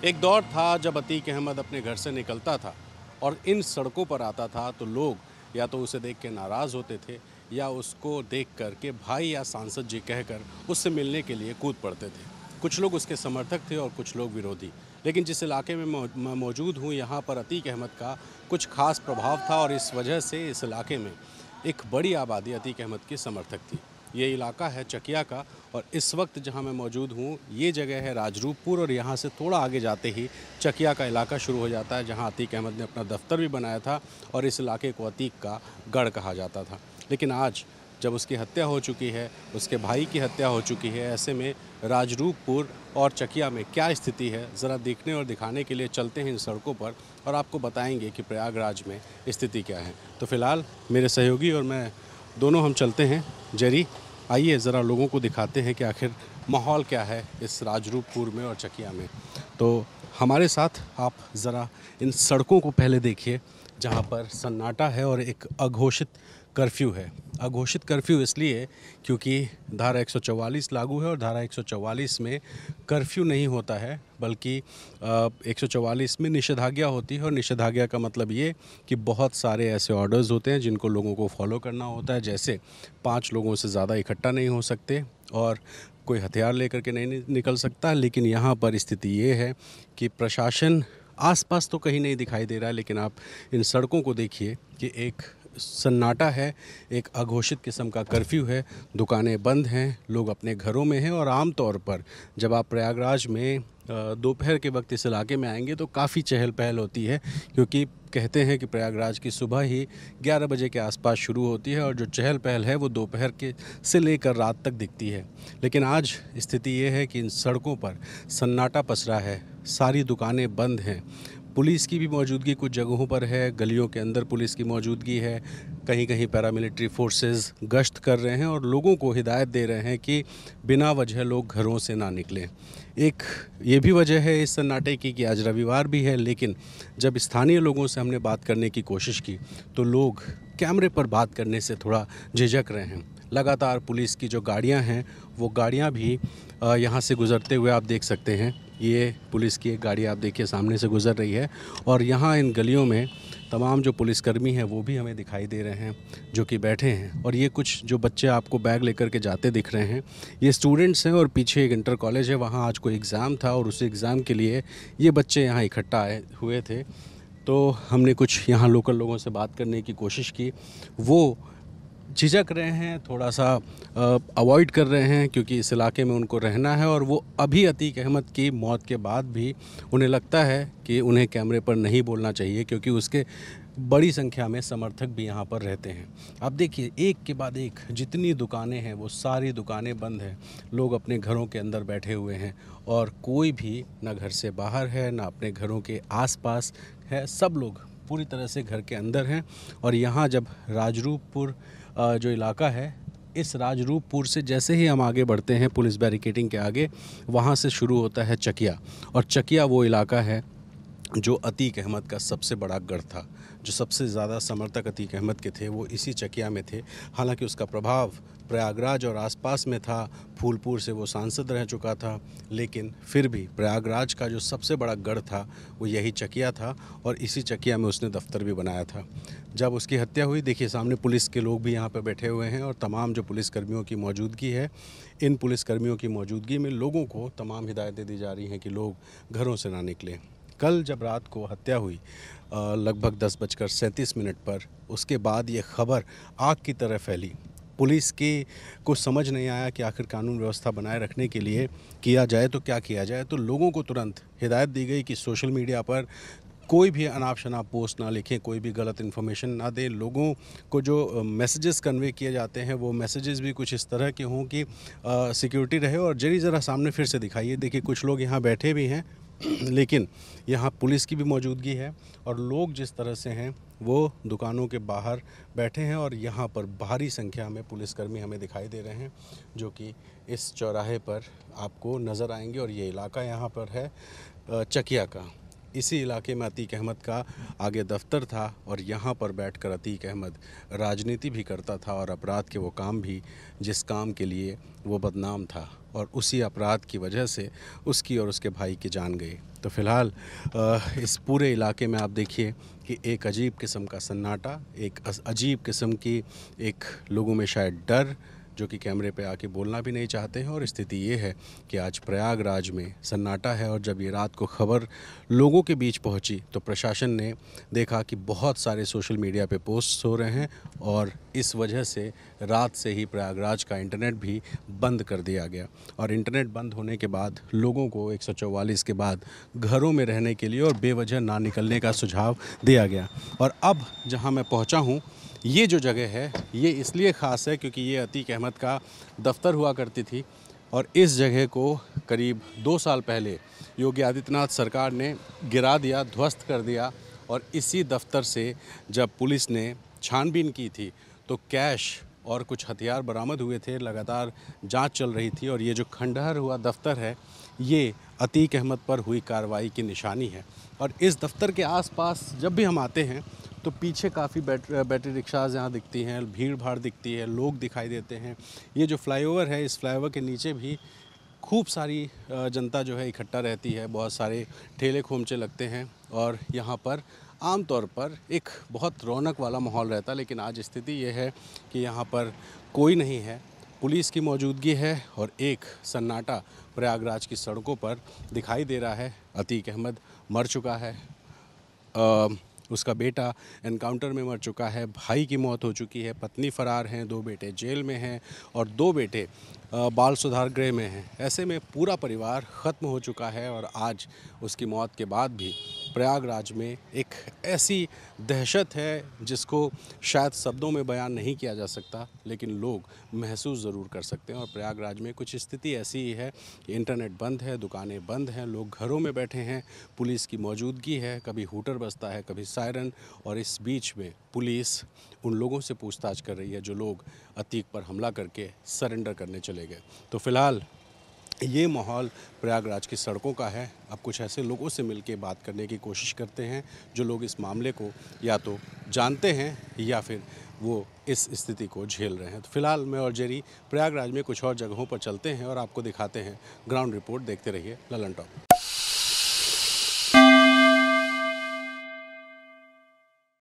एक दौर था जब अतीक अहमद अपने घर से निकलता था और इन सड़कों पर आता था तो लोग या तो उसे देख के नाराज़ होते थे या उसको देख कर के भाई या सांसद जी कहकर उससे मिलने के लिए कूद पड़ते थे। कुछ लोग उसके समर्थक थे और कुछ लोग विरोधी। लेकिन जिस इलाके में मैं मौजूद हूँ, यहाँ पर अतीक अहमद का कुछ खास प्रभाव था और इस वजह से इस इलाके में एक बड़ी आबादी अतीक अहमद की समर्थक थी। ये इलाका है चकिया का और इस वक्त जहां मैं मौजूद हूं ये जगह है राजरूपपुर और यहां से थोड़ा आगे जाते ही चकिया का इलाका शुरू हो जाता है, जहां अतीक अहमद ने अपना दफ्तर भी बनाया था और इस इलाके को अतीक का गढ़ कहा जाता था। लेकिन आज जब उसकी हत्या हो चुकी है, उसके भाई की हत्या हो चुकी है, ऐसे में राजरूपपुर और चकिया में क्या स्थिति है, ज़रा देखने और दिखाने के लिए चलते हैं इन सड़कों पर और आपको बताएंगे कि प्रयागराज में स्थिति क्या है। तो फिलहाल मेरे सहयोगी और मैं दोनों हम चलते हैं। जेरी, आइए ज़रा लोगों को दिखाते हैं कि आखिर माहौल क्या है इस राजरूपपुर में और चकिया में। तो हमारे साथ आप ज़रा इन सड़कों को पहले देखिए, जहाँ पर सन्नाटा है और एक अघोषित कर्फ्यू है। अघोषित कर्फ्यू इसलिए क्योंकि धारा 144 लागू है और धारा 144 में कर्फ्यू नहीं होता है, बल्कि 144 में निषेधाज्ञा होती है। और निषेधाज्ञा का मतलब ये कि बहुत सारे ऐसे ऑर्डर्स होते हैं जिनको लोगों को फॉलो करना होता है, जैसे 5 लोगों से ज़्यादा इकट्ठा नहीं हो सकते और कोई हथियार लेकर के नहीं निकल सकता। लेकिन यहाँ पर स्थिति ये है कि प्रशासन आसपास तो कहीं नहीं दिखाई दे रहा है, लेकिन आप इन सड़कों को देखिए कि एक सन्नाटा है, एक अघोषित किस्म का कर्फ्यू है, दुकानें बंद हैं, लोग अपने घरों में हैं। और आम तौर पर जब आप प्रयागराज में दोपहर के वक्त इस इलाके में आएंगे तो काफ़ी चहल पहल होती है, क्योंकि कहते हैं कि प्रयागराज की सुबह ही 11 बजे के आसपास शुरू होती है और जो चहल पहल है वो दोपहर के से लेकर रात तक दिखती है। लेकिन आज स्थिति ये है कि इन सड़कों पर सन्नाटा पसरा है, सारी दुकानें बंद हैं। पुलिस की भी मौजूदगी कुछ जगहों पर है, गलियों के अंदर पुलिस की मौजूदगी है, कहीं कहीं पैरामिलिट्री फोर्सेस गश्त कर रहे हैं और लोगों को हिदायत दे रहे हैं कि बिना वजह लोग घरों से ना निकलें। एक ये भी वजह है इस सन्नाटे की कि आज रविवार भी है, लेकिन जब स्थानीय लोगों से हमने बात करने की कोशिश की तो लोग कैमरे पर बात करने से थोड़ा झिझक रहे हैं। लगातार पुलिस की जो गाड़ियां हैं वो गाड़ियां भी यहाँ से गुज़रते हुए आप देख सकते हैं। ये पुलिस की एक गाड़ी आप देखिए सामने से गुज़र रही है और यहाँ इन गलियों में तमाम जो पुलिसकर्मी हैं वो भी हमें दिखाई दे रहे हैं जो कि बैठे हैं। और ये कुछ जो बच्चे आपको बैग लेकर के जाते दिख रहे हैं, ये स्टूडेंट्स हैं और पीछे एक इंटर कॉलेज है, वहाँ आज कोई एग्ज़ाम था और उस एग्ज़ाम के लिए ये बच्चे यहाँ इकट्ठा आए हुए थे। तो हमने कुछ यहाँ लोकल लोगों से बात करने की कोशिश की, वो झिझक रहे हैं, थोड़ा सा अवॉइड कर रहे हैं क्योंकि इस इलाके में उनको रहना है और वो अभी अतीक अहमद की मौत के बाद भी उन्हें लगता है कि उन्हें कैमरे पर नहीं बोलना चाहिए, क्योंकि उसके बड़ी संख्या में समर्थक भी यहाँ पर रहते हैं। आप देखिए एक के बाद एक जितनी दुकानें हैं वो सारी दुकानें बंद हैं, लोग अपने घरों के अंदर बैठे हुए हैं और कोई भी ना घर से बाहर है ना अपने घरों के आसपास है, सब लोग पूरी तरह से घर के अंदर हैं। और यहाँ जब राजरूपपुर जो इलाका है, इस राजरूपपुर से जैसे ही हम आगे बढ़ते हैं पुलिस बैरिकेडिंग के आगे, वहाँ से शुरू होता है चकिया। और चकिया वो इलाका है जो अतीक अहमद का सबसे बड़ा गढ़ था। जो सबसे ज़्यादा समर्थक अतीक अहमद के थे वो इसी चकिया में थे। हालांकि उसका प्रभाव प्रयागराज और आसपास में था, फूलपुर से वो सांसद रह चुका था, लेकिन फिर भी प्रयागराज का जो सबसे बड़ा गढ़ था वो यही चकिया था और इसी चकिया में उसने दफ्तर भी बनाया था। जब उसकी हत्या हुई, देखिए सामने पुलिस के लोग भी यहाँ पर बैठे हुए हैं और तमाम जो पुलिसकर्मियों की मौजूदगी है, इन पुलिसकर्मियों की मौजूदगी में लोगों को तमाम हिदायतें दी जा रही हैं कि लोग घरों से ना निकलें। कल जब रात को हत्या हुई लगभग 10:37 पर, उसके बाद ये खबर आग की तरह फैली। पुलिस की को समझ नहीं आया कि आखिर कानून व्यवस्था बनाए रखने के लिए किया जाए तो क्या किया जाए। तो लोगों को तुरंत हिदायत दी गई कि सोशल मीडिया पर कोई भी अनाप शनाप पोस्ट ना लिखें, कोई भी गलत इन्फॉर्मेशन ना दें। लोगों को जो मैसेजेस कन्वे किए जाते हैं वो मैसेजेस भी कुछ इस तरह के हों कि सिक्योरिटी रहे। और ज़रा सामने फिर से दिखाइए, देखिए कुछ लोग यहाँ बैठे भी हैं लेकिन यहाँ पुलिस की भी मौजूदगी है और लोग जिस तरह से हैं वो दुकानों के बाहर बैठे हैं। और यहाँ पर भारी संख्या में पुलिसकर्मी हमें दिखाई दे रहे हैं जो कि इस चौराहे पर आपको नज़र आएंगे। और ये इलाका यहाँ पर है चकिया का। इसी इलाके में अतीक अहमद का आगे दफ्तर था और यहाँ पर बैठकर अतीक अहमद राजनीति भी करता था और अपराध के वो काम भी जिस काम के लिए वो बदनाम था और उसी अपराध की वजह से उसकी और उसके भाई की जान गई। तो फ़िलहाल इस पूरे इलाके में आप देखिए कि एक अजीब किस्म का सन्नाटा, एक अजीब किस्म की एक लोगों में शायद डर, जो कि कैमरे पे आके बोलना भी नहीं चाहते हैं। और स्थिति ये है कि आज प्रयागराज में सन्नाटा है और जब ये रात को खबर लोगों के बीच पहुंची तो प्रशासन ने देखा कि बहुत सारे सोशल मीडिया पे पोस्ट्स हो रहे हैं और इस वजह से रात से ही प्रयागराज का इंटरनेट भी बंद कर दिया गया। और इंटरनेट बंद होने के बाद लोगों को 144 के बाद घरों में रहने के लिए और बेवजह ना निकलने का सुझाव दिया गया। और अब जहां मैं पहुंचा हूं, ये जो जगह है ये इसलिए ख़ास है क्योंकि ये अतीक अहमद का दफ्तर हुआ करती थी और इस जगह को करीब 2 साल पहले योगी आदित्यनाथ सरकार ने गिरा दिया, ध्वस्त कर दिया। और इसी दफ्तर से जब पुलिस ने छानबीन की थी तो कैश और कुछ हथियार बरामद हुए थे, लगातार जांच चल रही थी। और ये जो खंडहर हुआ दफ्तर है ये अतीक अहमद पर हुई कार्रवाई की निशानी है। और इस दफ्तर के आसपास जब भी हम आते हैं तो पीछे काफ़ी बैटरी रिक्शाज़ यहाँ दिखती हैं, भीड़ भाड़ दिखती है, लोग दिखाई देते हैं। ये जो फ्लाईओवर है, इस फ्लाईओवर के नीचे भी खूब सारी जनता जो है इकट्ठा रहती है, बहुत सारे ठेले खोमचे लगते हैं और यहाँ पर आम तौर पर एक बहुत रौनक वाला माहौल रहता है। लेकिन आज स्थिति ये है कि यहाँ पर कोई नहीं है, पुलिस की मौजूदगी है और एक सन्नाटा प्रयागराज की सड़कों पर दिखाई दे रहा है। अतीक अहमद मर चुका है, उसका बेटा एनकाउंटर में मर चुका है, भाई की मौत हो चुकी है, पत्नी फ़रार हैं, 2 बेटे जेल में हैं और 2 बेटे बाल सुधार गृह में हैं। ऐसे में पूरा परिवार ख़त्म हो चुका है। और आज उसकी मौत के बाद भी प्रयागराज में एक ऐसी दहशत है जिसको शायद शब्दों में बयान नहीं किया जा सकता, लेकिन लोग महसूस ज़रूर कर सकते हैं। और प्रयागराज में कुछ स्थिति ऐसी ही है कि इंटरनेट बंद है, दुकानें बंद हैं, लोग घरों में बैठे हैं, पुलिस की मौजूदगी है, कभी हूटर बजता है, कभी सायरन। और इस बीच में पुलिस उन लोगों से पूछताछ कर रही है जो लोग अतीक पर हमला करके सरेंडर करने चले गए। तो फ़िलहाल ये माहौल प्रयागराज की सड़कों का है। अब कुछ ऐसे लोगों से मिलके बात करने की कोशिश करते हैं जो लोग इस मामले को या तो जानते हैं या फिर वो इस स्थिति को झेल रहे हैं। तो फिलहाल मैं और जेरी प्रयागराज में कुछ और जगहों पर चलते हैं और आपको दिखाते हैं ग्राउंड रिपोर्ट। देखते रहिए ललन टॉप।